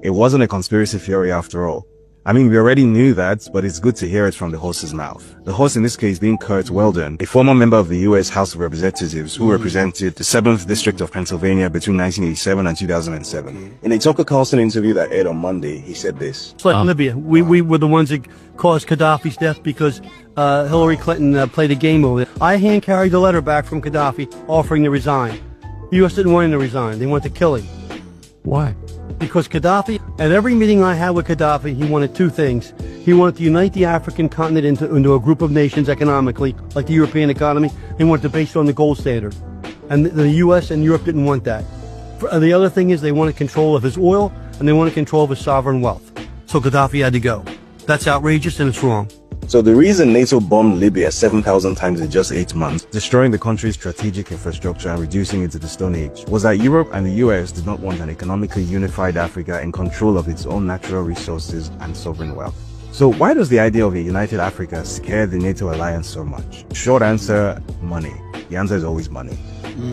It wasn't a conspiracy theory after all. I mean, we already knew that, but it's good to hear it from the horse's mouth. The horse in this case being Kurt Weldon, a former member of the U.S. House of Representatives who represented the 7th District of Pennsylvania between 1987 and 2007. In a Tucker Carlson interview that aired on Monday, he said this. It's like Libya. We were the ones that caused Gaddafi's death because Hillary Clinton played a game over it. I hand-carried the letter back from Gaddafi offering to resign. The U.S. didn't want him to resign. They wanted to kill him. Why? Because Gaddafi, at every meeting I had with Gaddafi, he wanted two things. He wanted to unite the African continent into a group of nations economically, like the European economy. He wanted to base it on the gold standard. And the U.S. and Europe didn't want that. The other thing is they wanted control of his oil, and they wanted control of his sovereign wealth. So Gaddafi had to go. That's outrageous and it's wrong. So the reason NATO bombed Libya 7,000 times in just 8 months, destroying the country's strategic infrastructure and reducing it to the Stone Age, was that Europe and the US did not want an economically unified Africa in control of its own natural resources and sovereign wealth. So why does the idea of a united Africa scare the NATO alliance so much? Short answer, money. The answer is always money.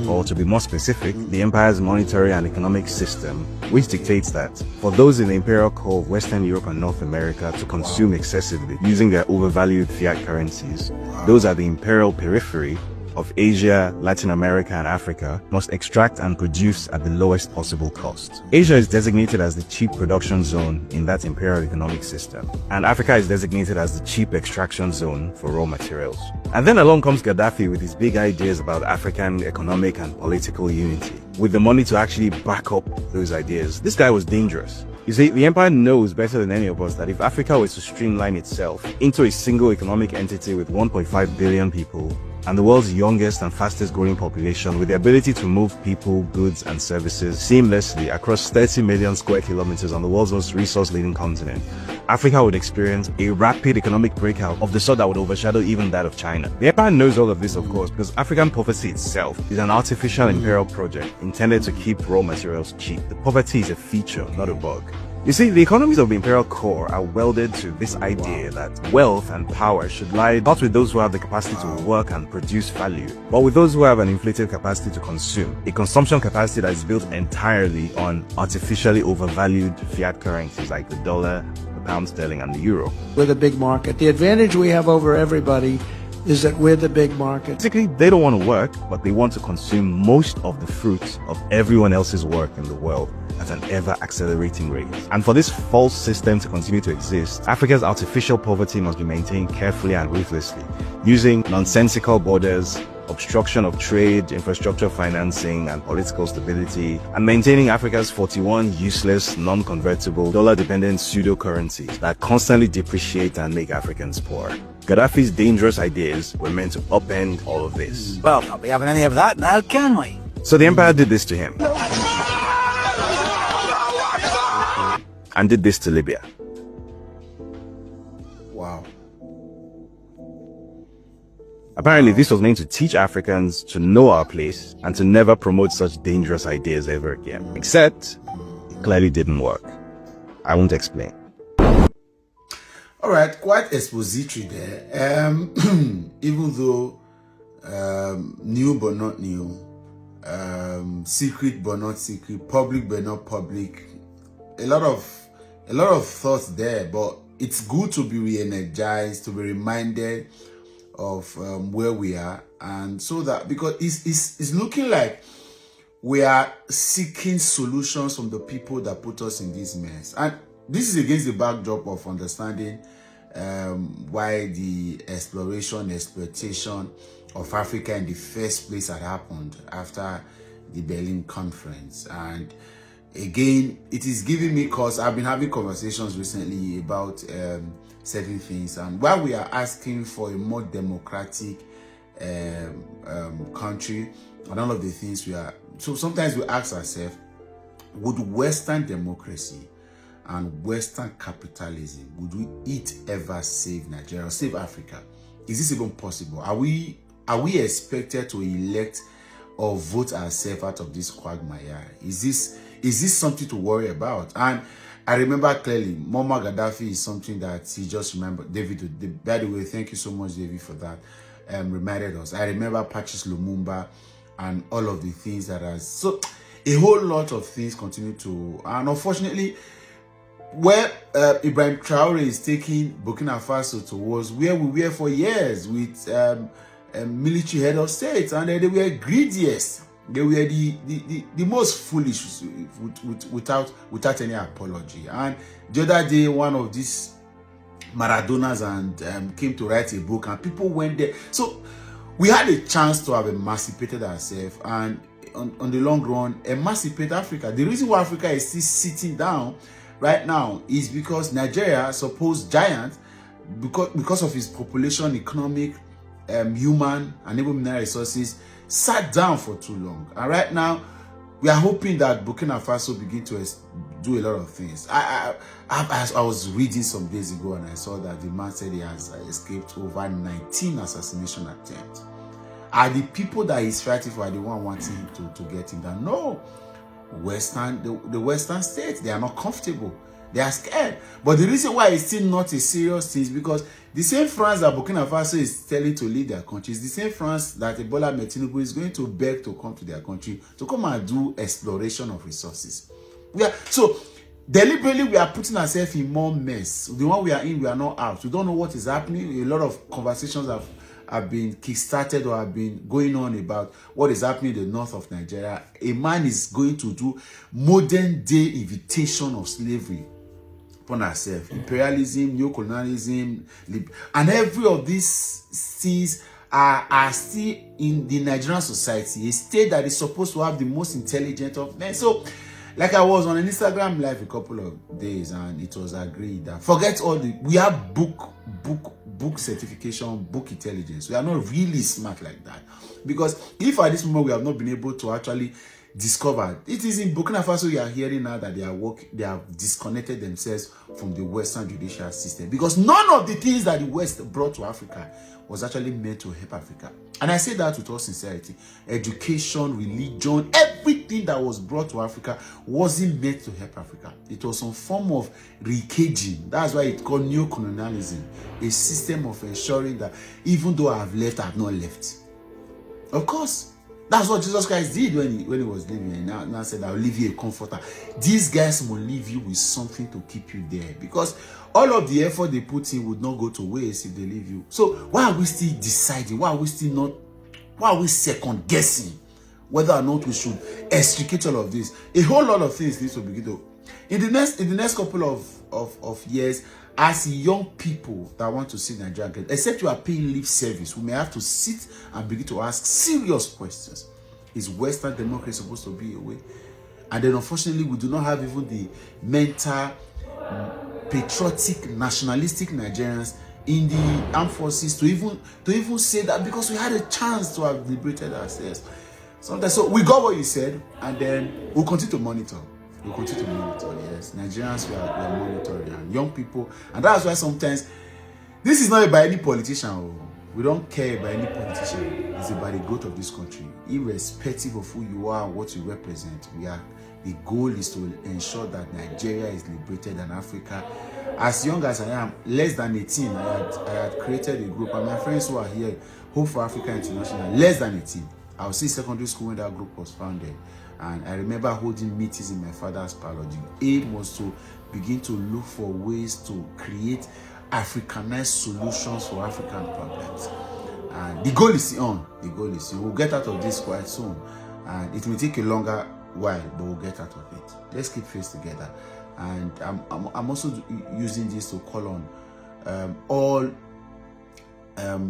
Or to be more specific, the empire's monetary and economic system, which dictates that for those in the imperial core of Western Europe and North America to consume excessively using their overvalued fiat currencies, those at the imperial periphery of Asia, Latin America, and Africa must extract and produce at the lowest possible cost. Asia is designated as the cheap production zone in that imperial economic system, and Africa is designated as the cheap extraction zone for raw materials. And then along comes Gaddafi with his big ideas about African economic and political unity, with the money to actually back up those ideas. This guy was dangerous. You see, the empire knows better than any of us that if Africa was to streamline itself into a single economic entity with 1.5 billion people, and the world's youngest and fastest growing population with the ability to move people, goods, and services seamlessly across 30 million square kilometers on the world's most resource-laden continent, Africa would experience a rapid economic breakout of the sort that would overshadow even that of China. The empire knows all of this, of course, because African poverty itself is an artificial imperial project intended to keep raw materials cheap. The poverty is a feature, not a bug. You see, the economies of the imperial core are welded to this idea that wealth and power should lie not with those who have the capacity to work and produce value, but with those who have an inflated capacity to consume, a consumption capacity that is built entirely on artificially overvalued fiat currencies like the dollar, the pound sterling, and the euro. We're the big market. The advantage we have over everybody is that we're the big market. Basically, they don't want to work, but they want to consume most of the fruits of everyone else's work in the world at an ever-accelerating rate. And for this false system to continue to exist, Africa's artificial poverty must be maintained carefully and ruthlessly, using nonsensical borders, obstruction of trade, infrastructure financing, and political stability, and maintaining Africa's 41 useless, non-convertible, dollar-dependent pseudo-currencies that constantly depreciate and make Africans poor. Gaddafi's dangerous ideas were meant to upend all of this. Well, not be having any of that now, can we? So the empire did this to him. And did this to Libya. Wow. Apparently, this was meant to teach Africans to know our place and to never promote such dangerous ideas ever again. Except, it clearly didn't work. I won't explain. All right, quite expository there. Even though new but not new, secret but not secret, public but not public, a lot of thoughts there. But it's good to be re-energized, to be reminded of where we are, and so that because it's looking like we are seeking solutions from the people that put us in this mess. And this is against the backdrop of understanding why the exploitation of Africa in the first place had happened after the Berlin Conference. And again, it is giving me cause. I've been having conversations recently about certain things, and while we are asking for a more democratic country and all of the things we are, so sometimes we ask ourselves, would Western democracy and Western capitalism, would it ever save Nigeria or save Africa? Is this even possible? Are we expected to elect or vote ourselves out of this quagmire? Is this something to worry about? And I remember clearly, Muammar Gaddafi is something that he just remembered. Davido, by the way, thank you so much, David, for that. Reminded us. I remember Patrice Lumumba and all of the things that has. So a whole lot of things continue to, and unfortunately, where Ibrahim Traore is taking Burkina Faso towards where we were for years with military head of state, and they were greediest. They were the most foolish without any apology. And the other day, one of these Maradonas and came to write a book, and people went there. So we had a chance to have emancipated ourselves, and on the long run, emancipate Africa. The reason why Africa is still sitting down right now is because Nigeria, supposed giant, because of its population, economic, human, and even mineral resources, sat down for too long. And right now, we are hoping that Burkina Faso begin to do a lot of things. I was reading some days ago, and I saw that the man said he has escaped over 19 assassination attempts. Are the people that he's fighting for are the one wanting him to get him down? No. The Western states, they are not comfortable. They are scared. But the reason why it's still not a serious thing is because the same France that Burkina Faso is telling to leave their country is the same France that Bola Tinubu is going to beg to come to their country to come and do exploration of resources. So deliberately we are putting ourselves in more mess. The one we are in, we are not out. We don't know what is happening. A lot of conversations have been kick-started or have been going on about what is happening in the north of Nigeria. A man is going to do modern day invitation of slavery upon ourselves. Imperialism, neocolonialism, and every of these things are still in the Nigerian society, a state that is supposed to have the most intelligent of men. So, like I was on an Instagram live a couple of days, and it was agreed that forget all we have book certification, book intelligence. We are not really smart like that, because if at this moment we have not been able to actually discover, it is in Burkina Faso you are hearing now that they have disconnected themselves from the Western judicial system, because none of the things that the West brought to Africa was actually meant to help Africa. And I say that with all sincerity. Education, religion, everything that was brought to Africa wasn't meant to help Africa. It was some form of recaging. That's why it's called neocolonialism, a system of ensuring that even though I have left, I have not left. Of course, that's what Jesus Christ did when he was living. And now said, I'll leave you a comforter. These guys will leave you with something to keep you there, because all of the effort they put in would not go to waste if they leave you. So why are we still deciding? Why are we second guessing whether or not we should extricate all of this? A whole lot of things need to begin to. In the next couple of years, as young people that want to see Nigeria get, except you are paying lip service, we may have to sit and begin to ask serious questions. Is Western democracy supposed to be a way? And then unfortunately, we do not have even the mental, patriotic, nationalistic Nigerians in the armed forces to even say that, because we had a chance to have liberated ourselves. Sometimes, so we got what you said, and then we'll continue to monitor. We'll continue to monitor, yes. Nigerians, we are monitoring, and young people. And that's why sometimes, this is not about any politician. We don't care about any politician. It's about the growth of this country. Irrespective of who you are, what you represent, the goal is to ensure that Nigeria is liberated and Africa. As young as I am, less than 18, I had created a group, and my friends who are here, Hope for Africa International, less than 18. I was in secondary school when that group was founded. And I remember holding meetings in my father's parlor. The aim was to begin to look for ways to create Africanized solutions for African problems. And the goal is on. The goal is on. We'll get out of this quite soon. And it may take a longer while, but we'll get out of it. Let's keep faith together. And I'm also using this to call on all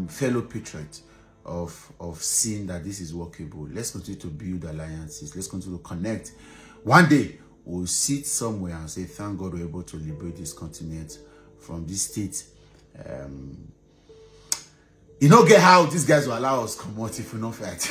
fellow patriots of seeing that this is workable. Let's continue to build alliances. Let's continue to connect. One day, we'll sit somewhere and say, thank God we're able to liberate this continent from this state. You know, get how these guys will allow us to come out if we not fight.